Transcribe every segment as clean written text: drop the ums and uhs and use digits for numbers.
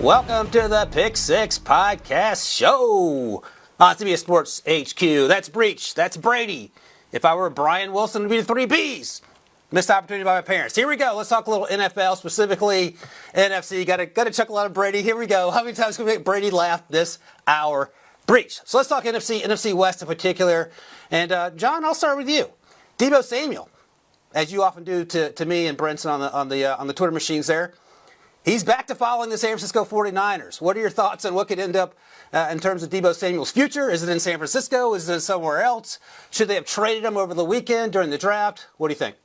Welcome to the Pick Six Podcast Show on CBS Sports HQ. That's Breach. That's Brady. If I were Brian Wilson, it would be the three Bs. Missed opportunity by my parents. Here we go. Let's talk a little NFL, specifically NFC. Got to chuckle out of Brady. Here we go. How many times can we make Brady laugh this hour? Breach. So let's talk NFC West in particular. And John, I'll start with you. Deebo Samuel, as you often do to me and Brinson on the Twitter machines there. He's back to following the San Francisco 49ers. What are your thoughts on what could end up in terms of Deebo Samuel's future? Is it in San Francisco? Is it somewhere else? Should they have traded him over the weekend during the draft? What do you think?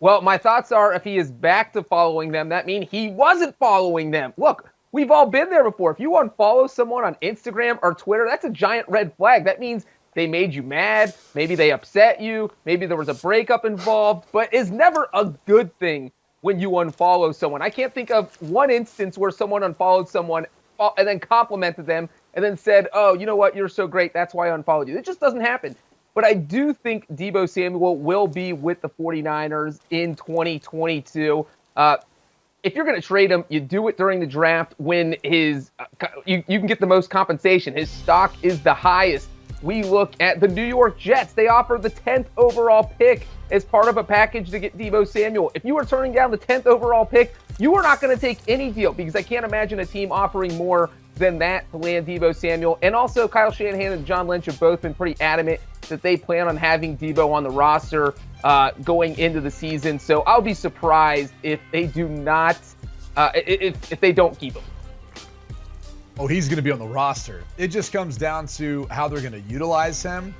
Well, my thoughts are if he is back to following them, that means he wasn't following them. Look, we've all been there before. If you unfollow someone on Instagram or Twitter, that's a giant red flag. That means they made you mad. Maybe they upset you. Maybe there was a breakup involved. But it's never a good thing when you unfollow someone. I can't think of one instance where someone unfollowed someone and then complimented them and then said, oh, you know what, you're so great, that's why I unfollowed you. It just doesn't happen. But I do think Deebo Samuel will be with the 49ers in 2022. If you're going to trade him, you do it during the draft when you can get the most compensation. His stock is the highest. We look at the New York Jets. They offer the 10th overall pick as part of a package to get Deebo Samuel. If you are turning down the 10th overall pick, you are not going to take any deal because I can't imagine a team offering more than that to land Deebo Samuel. And also, Kyle Shanahan and John Lynch have both been pretty adamant that they plan on having Deebo on the roster going into the season. So I'll be surprised if they do not, if they don't keep him. Oh, he's going to be on the roster. It just comes down to how they're going to utilize him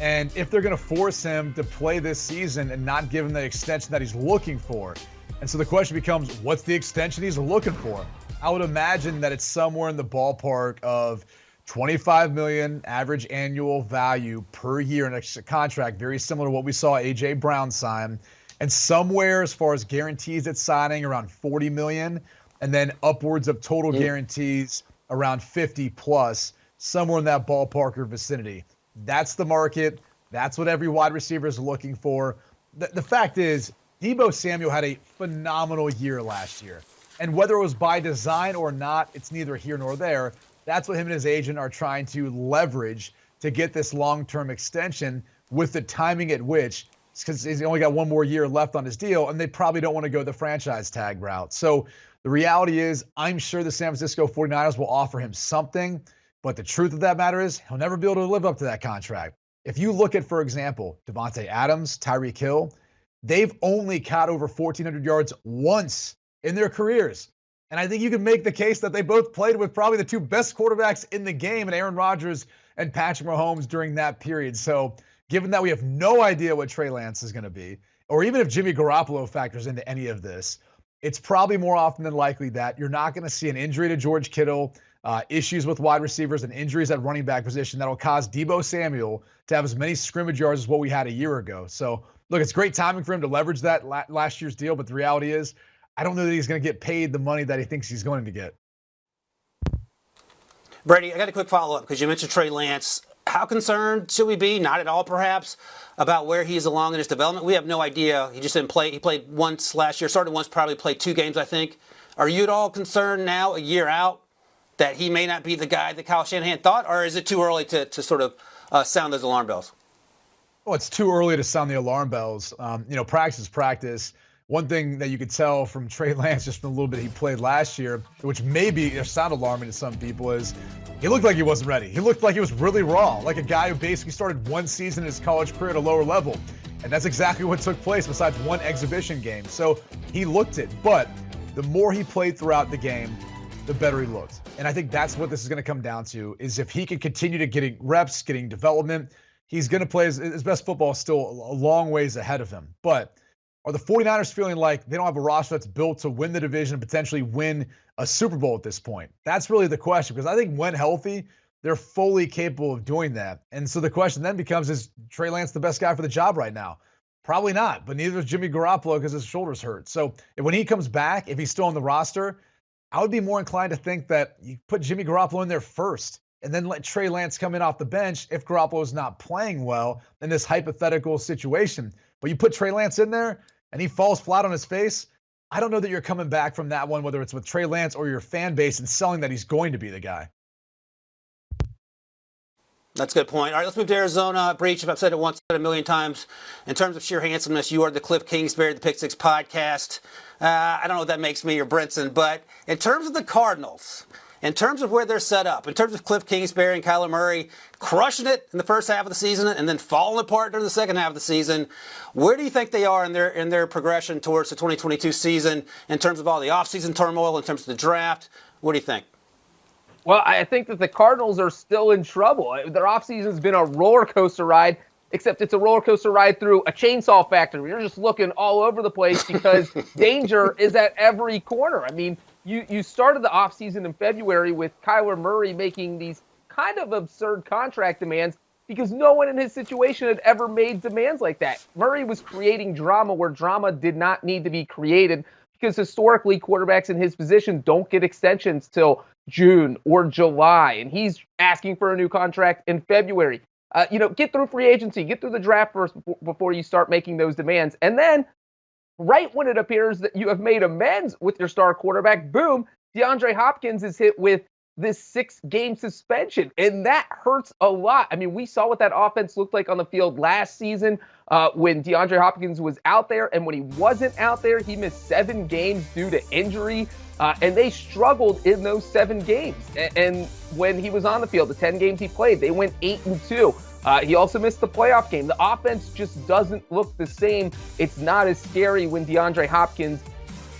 and if they're going to force him to play this season and not give him the extension that he's looking for. And so the question becomes, what's the extension he's looking for? I would imagine that it's somewhere in the ballpark of $25 million average annual value per year in a contract, very similar to what we saw A.J. Brown sign. And somewhere as far as guarantees at signing, around $40 million, and then upwards of total guarantees around 50 plus, somewhere in that ballpark or vicinity. That's the market. That's what every wide receiver is looking for. The fact is, Deebo Samuel had a phenomenal year last year. And whether it was by design or not, it's neither here nor there. That's what him and his agent are trying to leverage to get this long-term extension with the timing at which, because he's only got one more year left on his deal, and they probably don't want to go the franchise tag route. So the reality is, I'm sure the San Francisco 49ers will offer him something, but the truth of that matter is he'll never be able to live up to that contract. If you look at, for example, Devontae Adams, Tyreek Hill, they've only caught over 1,400 yards once in their careers. And I think you can make the case that they both played with probably the two best quarterbacks in the game, and Aaron Rodgers and Patrick Mahomes during that period. So given that we have no idea what Trey Lance is going to be, or even if Jimmy Garoppolo factors into any of this, it's probably more often than likely that you're not going to see an injury to George Kittle, issues with wide receivers, and injuries at running back position that'll cause Deebo Samuel to have as many scrimmage yards as what we had a year ago. So, look, it's great timing for him to leverage that last year's deal, but the reality is I don't know that he's going to get paid the money that he thinks he's going to get. Brady, I got a quick follow-up because you mentioned Trey Lance. How concerned should we be? Not at all, perhaps, about where he is along in his development. We have no idea. He just didn't play. He played once last year, started once, probably played 2 games, I think. Are you at all concerned now, a year out, that he may not be the guy that Kyle Shanahan thought, or is it too early to sort of sound those alarm bells? Well, it's too early to sound the alarm bells. Practice is practice. One thing that you could tell from Trey Lance just from a little bit he played last year, which maybe sound alarming to some people, is he looked like he wasn't ready. He looked like he was really raw, like a guy who basically started one season in his college career at a lower level. And that's exactly what took place besides one exhibition game. So he looked it, but the more he played throughout the game, the better he looked. And I think that's what this is going to come down to, is if he can continue to getting reps, getting development, he's going to play his best football still a long ways ahead of him. But are the 49ers feeling like they don't have a roster that's built to win the division and potentially win a Super Bowl at this point? That's really the question, because I think when healthy, they're fully capable of doing that. And so the question then becomes, is Trey Lance the best guy for the job right now? Probably not, but neither is Jimmy Garoppolo because his shoulders hurt. So when he comes back, if he's still on the roster, I would be more inclined to think that you put Jimmy Garoppolo in there first and then let Trey Lance come in off the bench if Garoppolo's not playing well in this hypothetical situation. But you put Trey Lance in there and he falls flat on his face, I don't know that you're coming back from that one, whether it's with Trey Lance or your fan base, and selling that he's going to be the guy. That's a good point. All right, let's move to Arizona. Breach, if I've said it once, said it a million times. In terms of sheer handsomeness, you are the Cliff Kingsbury, the Pick Six podcast. I don't know what that makes me or Brinson, but in terms of the Cardinals, in terms of where they're set up, in terms of Cliff Kingsbury and Kyler Murray crushing it in the first half of the season and then falling apart during the second half of the season, where do you think they are in their progression towards the 2022 season in terms of all the offseason turmoil, in terms of the draft? What do you think? Well, I think that the Cardinals are still in trouble. Their offseason's been a roller coaster ride, except it's a roller coaster ride through a chainsaw factory. You're just looking all over the place because danger is at every corner. I mean, you started the offseason in February with Kyler Murray making these kind of absurd contract demands because no one in his situation had ever made demands like that. Murray was creating drama where drama did not need to be created because historically quarterbacks in his position don't get extensions till June or July, and he's asking for a new contract in February. Get through free agency, get through the draft first before you start making those demands. And then right when it appears that you have made amends with your star quarterback, boom, DeAndre Hopkins is hit with this 6-game suspension, and that hurts a lot. I mean, we saw what that offense looked like on the field last season when DeAndre Hopkins was out there, and when he wasn't out there, he missed 7 games due to injury, and they struggled in those 7 games. And when he was on the field, the 10 games he played, they went 8-2. He also missed the playoff game. The offense just doesn't look the same. It's not as scary when DeAndre Hopkins,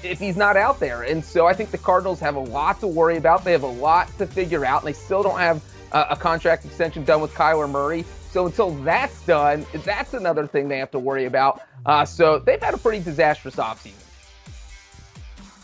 if he's not out there. And so I think the Cardinals have a lot to worry about. They have a lot to figure out, and they still don't have a contract extension done with Kyler Murray. So until that's done, that's another thing they have to worry about. So they've had a pretty disastrous offseason.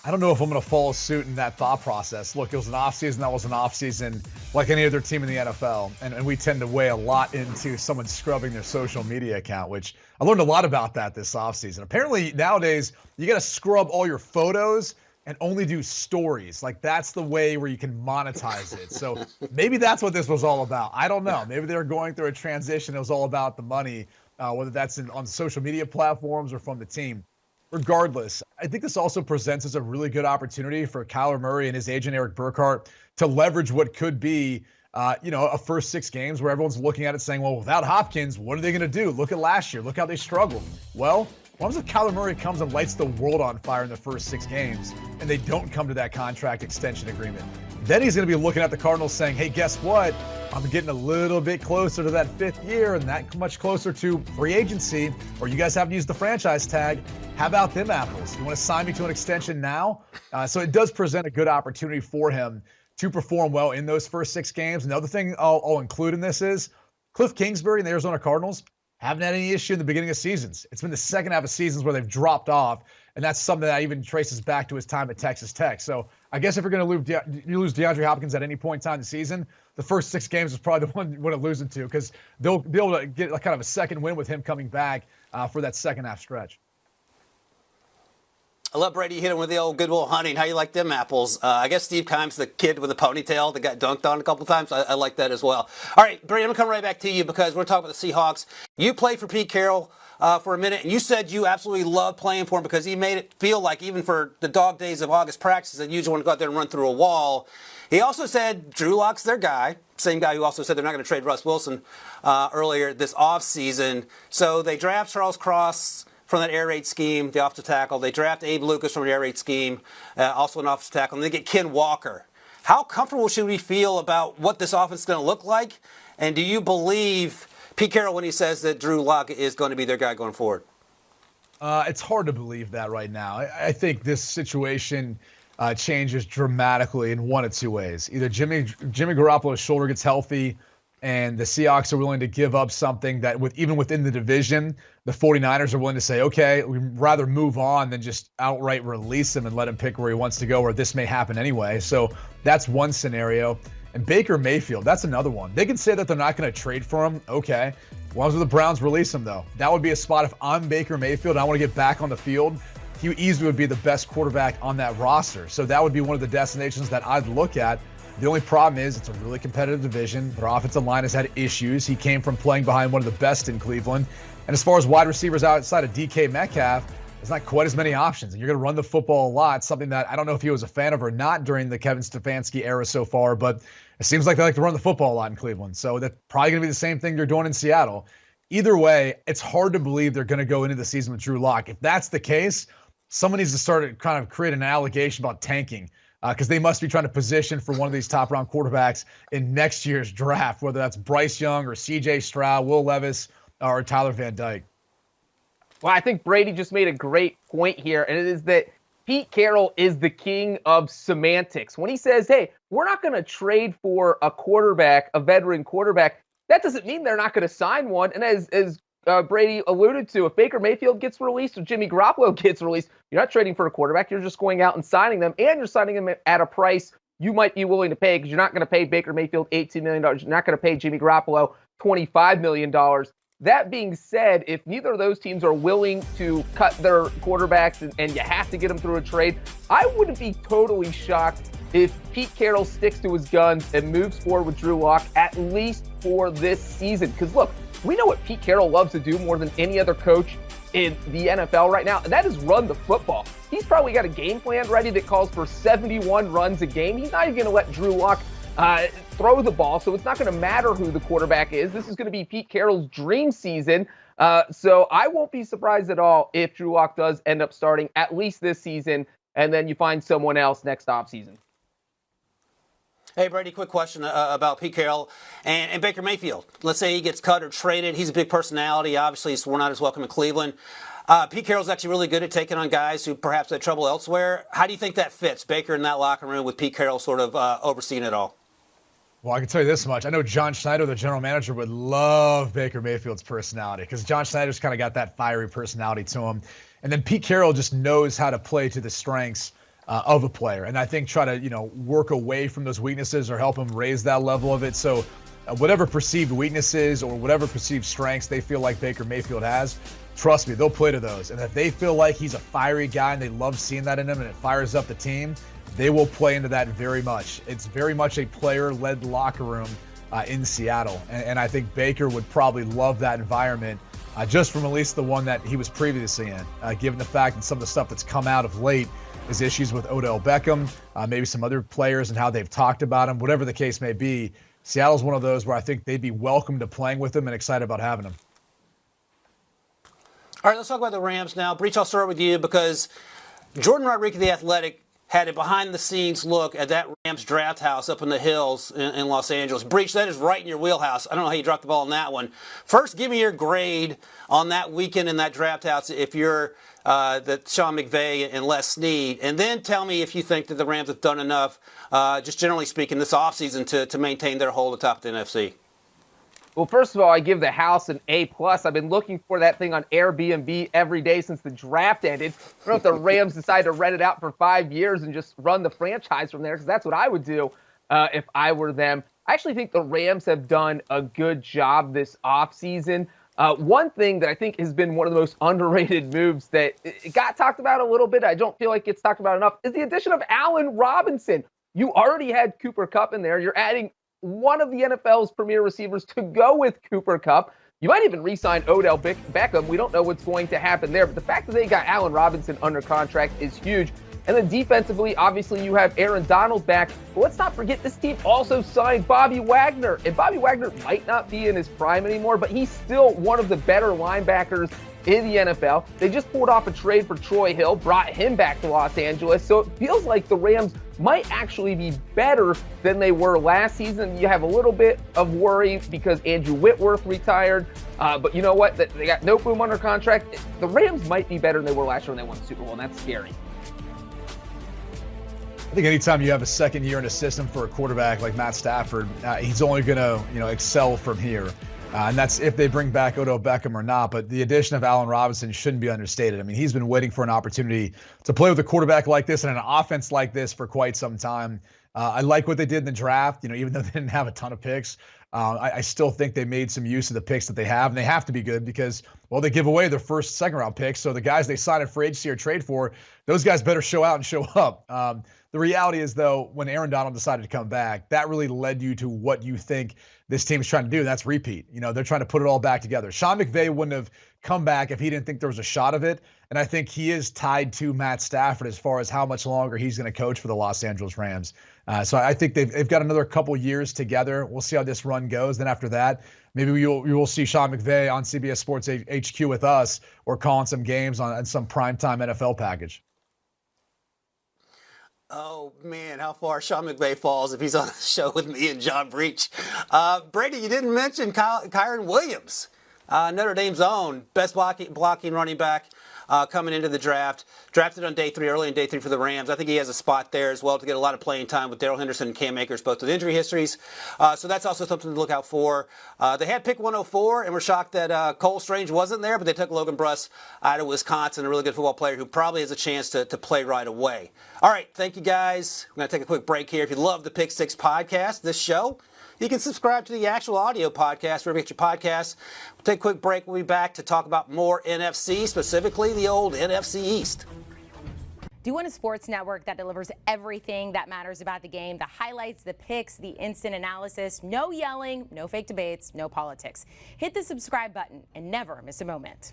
I don't know if I'm going to follow suit in that thought process. Look, it was an offseason that was an offseason like any other team in the NFL. And we tend to weigh a lot into someone scrubbing their social media account, which I learned a lot about that this offseason. Apparently, nowadays, you got to scrub all your photos and only do stories. Like, that's the way where you can monetize it. So maybe that's what this was all about. I don't know. Maybe they were going through a transition. It was all about the money, whether that's on social media platforms or from the team. Regardless, I think this also presents as a really good opportunity for Kyler Murray and his agent Eric Burkhart to leverage what could be, a first 6 games where everyone's looking at it saying, well, without Hopkins, what are they going to do? Look at last year. Look how they struggled. Well, what if Kyler Murray comes and lights the world on fire in the first 6 games and they don't come to that contract extension agreement? Then he's going to be looking at the Cardinals saying, hey, guess what? I'm getting a little bit closer to that 5th year and that much closer to free agency, or you guys haven't used the franchise tag. How about them apples? You want to sign me to an extension now? So it does present a good opportunity for him to perform well in those first 6 games. Another thing I'll include in this is Cliff Kingsbury and the Arizona Cardinals haven't had any issue in the beginning of seasons. It's been the second half of seasons where they've dropped off, and that's something that even traces back to his time at Texas Tech. So I guess if you're going to lose DeAndre Hopkins at any point in time in the season, the first 6 games is probably the one you want to lose into because they'll be able to get kind of a second win with him coming back for that second half stretch. I love Brady hit him with the old Good Will Hunting. How you like them apples? I guess Steve Kimes, the kid with the ponytail that got dunked on a couple times. I like that as well. All right, Brady, I'm going to come right back to you because we're talking about the Seahawks. You played for Pete Carroll for a minute, and you said you absolutely loved playing for him because he made it feel like even for the dog days of August practices that you just want to go out there and run through a wall. He also said Drew Lock's their guy, same guy who also said they're not going to trade Russ Wilson earlier this offseason. So they draft Charles Cross from that air raid scheme, the offensive tackle. They draft Abe Lucas from the air raid scheme, also an offensive tackle. And they get Ken Walker. How comfortable should we feel about what this offense is going to look like? And do you believe Pete Carroll when he says that Drew Lock is going to be their guy going forward? It's hard to believe that right now. I think this situation changes dramatically in one of 2 ways. Either Jimmy Garoppolo's shoulder gets healthy and the Seahawks are willing to give up something that even within the division, the 49ers are willing to say, okay, we'd rather move on than just outright release him and let him pick where he wants to go, or this may happen anyway. So that's one scenario. And Baker Mayfield, that's another one. They can say that they're not going to trade for him. Okay. As long as the Browns release him, though. That would be a spot if I'm Baker Mayfield and I want to get back on the field. He easily would be the best quarterback on that roster. So that would be one of the destinations that I'd look at. The only problem is it's a really competitive division. Their offensive line has had issues. He came from playing behind one of the best in Cleveland. And as far as wide receivers outside of DK Metcalf, there's not quite as many options, and you're going to run the football a lot, something that I don't know if he was a fan of or not during the Kevin Stefanski era so far, but it seems like they like to run the football a lot in Cleveland. So that's probably going to be the same thing you're doing in Seattle. Either way, it's hard to believe they're going to go into the season with Drew Lock. If that's the case, someone needs to start to kind of create an allegation about tanking, because they must be trying to position for one of these top-round quarterbacks in next year's draft, whether that's Bryce Young or C.J. Stroud, Will Levis, or Tyler Van Dyke. Well, I think Brady just made a great point here, and it is that Pete Carroll is the king of semantics. When he says, hey, we're not going to trade for a quarterback, a veteran quarterback, that doesn't mean they're not going to sign one. And as Brady alluded to, if Baker Mayfield gets released or Jimmy Garoppolo gets released, you're not trading for a quarterback. You're just going out and signing them, and you're signing them at a price you might be willing to pay, because you're not going to pay Baker Mayfield $18 million. You're not going to pay Jimmy Garoppolo $25 million. That being said, if neither of those teams are willing to cut their quarterbacks and you have to get them through a trade, I wouldn't be totally shocked if Pete Carroll sticks to his guns and moves forward with Drew Lock, at least for this season. Because look, we know what Pete Carroll loves to do more than any other coach in the NFL right now, and that is run the football. He's probably got a game plan ready that calls for 71 runs a game. He's not even going to let Drew Lock throw the ball, so it's not going to matter who the quarterback is. This is going to be Pete Carroll's dream season. So I won't be surprised at all if Drew Lock does end up starting at least this season, and then you find someone else next offseason. Hey, Brady, quick question about Pete Carroll and Baker Mayfield. Let's say he gets cut or traded. He's a big personality. Obviously, he's sworn out his welcome in Cleveland. Pete Carroll's actually really good at taking on guys who perhaps had trouble elsewhere. How do you think that fits, Baker, in that locker room with Pete Carroll sort of overseeing it all? Well, I can tell you this much. I know John Schneider, the general manager, would love Baker Mayfield's personality, because John Schneider's kind of got that fiery personality to him. And then Pete Carroll just knows how to play to the strengths of a player, and I think try to work away from those weaknesses or help him raise that level of it. So whatever perceived weaknesses or whatever perceived strengths they feel like Baker Mayfield has, trust me, they'll play to those. And if they feel like he's a fiery guy and they love seeing that in him and it fires up the team, they will play into that very much. It's very much a player-led locker room in Seattle, and I think Baker would probably love that environment, just from at least the one that he was previously in, given the fact that some of the stuff that's come out of late is issues with Odell Beckham, maybe some other players and how they've talked about him. Whatever the case may be, Seattle's one of those where I think they'd be welcome to playing with him and excited about having him. All right, let's talk about the Rams now. Breach, I'll start with you, because Jordan Rodriguez, the Athletic, had a behind-the-scenes look at that Rams draft house up in the hills in Los Angeles. Breach, that is right in your wheelhouse. I don't know how you dropped the ball on that one. First, give me your grade on that weekend in that draft house if you're the Sean McVay and Les Snead. And then tell me if you think that the Rams have done enough, just generally speaking, this offseason to maintain their hold atop the NFC. Well, first of all, I give the house an A+. I've been looking for that thing on Airbnb every day since the draft ended. I don't know if the Rams decide to rent it out for 5 years and just run the franchise from there, because that's what I would do if I were them. I actually think the Rams have done a good job this offseason. One thing that I think has been one of the most underrated moves that it got talked about a little bit, I don't feel like it's talked about enough, is the addition of Allen Robinson. You already had Cooper Kupp in there. You're adding one of the NFL's premier receivers to go with Cooper Kupp. You might even re-sign Odell Beckham. We don't know what's going to happen there, but the fact that they got Allen Robinson under contract is huge. And then defensively, obviously, you have Aaron Donald back. But let's not forget, this team also signed Bobby Wagner. And Bobby Wagner might not be in his prime anymore, but he's still one of the better linebackers in the NFL. They just pulled off a trade for Troy Hill, brought him back to Los Angeles. So it feels like the Rams might actually be better than they were last season. You have a little bit of worry because Andrew Whitworth retired. But you know what? They got Noteboom under contract. The Rams might be better than they were last year when they won the Super Bowl, and that's scary. I think anytime you have a second year in a system for a quarterback like Matt Stafford, he's only going to excel from here. And that's if they bring back Odell Beckham or not. But the addition of Allen Robinson shouldn't be understated. I mean, he's been waiting for an opportunity to play with a quarterback like this and an offense like this for quite some time. I like what they did in the draft, even though they didn't have a ton of picks. I still think they made some use of the picks that they have, and they have to be good because, well, they give away their first, second-round picks. So the guys they sign in free agency or trade for, those guys better show out and show up. The reality is, though, when Aaron Donald decided to come back, that really led you to what you think this team is trying to do, and that's repeat. They're trying to put it all back together. Sean McVay wouldn't have come back if he didn't think there was a shot of it, and I think he is tied to Matt Stafford as far as how much longer he's going to coach for the Los Angeles Rams. So I think they've got another couple years together. We'll see how this run goes. Then after that, maybe you will see Sean McVay on CBS Sports HQ with us or calling some games on some primetime NFL package. Oh, man, how far Sean McVay falls if he's on a show with me and John Breach. Brady, you didn't mention Kyren Williams, Notre Dame's own best blocking running back coming into the draft. Drafted on day 3, early in day 3 for the Rams. I think he has a spot there as well to get a lot of playing time with Darrell Henderson and Cam Akers, both with injury histories. So that's also something to look out for. They had pick 104 and were shocked that Cole Strange wasn't there, but they took Logan Bruss out of Wisconsin, a really good football player who probably has a chance to play right away. All right, thank you guys. We're going to take a quick break here. If you love the Pick 6 podcast, this show, you can subscribe to the actual audio podcast wherever you get your podcasts. We'll take a quick break. We'll be back to talk about more NFC, specifically the old NFC East. Do you want a sports network that delivers everything that matters about the game? The highlights, the picks, the instant analysis, no yelling, no fake debates, no politics. Hit the subscribe button and never miss a moment.